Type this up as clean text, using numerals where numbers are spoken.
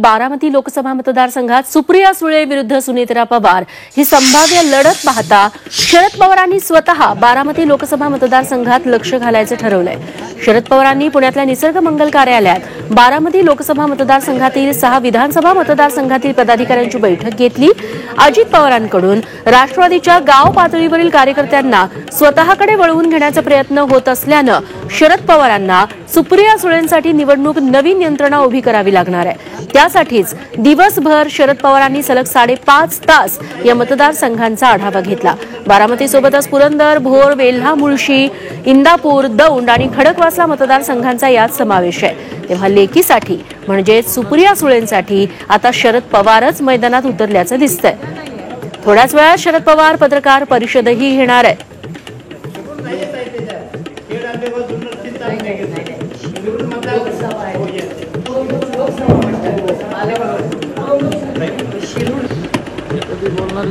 बारामती लोकसभा मतदारसंघात सुप्रिया सुळे विरुद्ध सुनेत्रा पवार ही संभाव्य लढत पाहता शरद पवारांनी स्वतः बारामती लोकसभा मतदारसंघात लक्ष घालायचं ठरवलंय। शरद पवारांनी पुण्यातल्या निसर्ग मंगल कार्यालयात बारामती लोकसभा मतदारसंघातील 6 विधानसभा मतदारसंघातील पदाधिकाऱ्यांची बैठक घेतली। अजित पवारांकडून राष्ट्रवादीच्या गाव पातळीवरील कार्यकर्त्यांना स्वतःकडे वळवून घेण्याचा प्रयत्न होत असल्यानं शरद पवारांना सुप्रिया सुळेंसाठी निवडणूक नवीन यंत्रणा उभी करावी लागणार आहे। त्यासाठीच दिवसभर शरद पवारांनी सलग 5.5 तास या मतदारसंघांचा आढावा घेतला। बारामतीसोबतच पुरंदर, भोर, वेल्हा, मुळशी, इंदापूर, दौंड आणि खडकवासला मतदारसंघांचा यात समावेश आहे। तेव्हा लेकीसाठी म्हणजे सुप्रिया सुळेंसाठी आता शरद पवारच मैदानात उतरल्याचं दिसतंय। थोड्याच वेळात शरद पवार पत्रकार परिषदही घेणार आहेत। बोलणार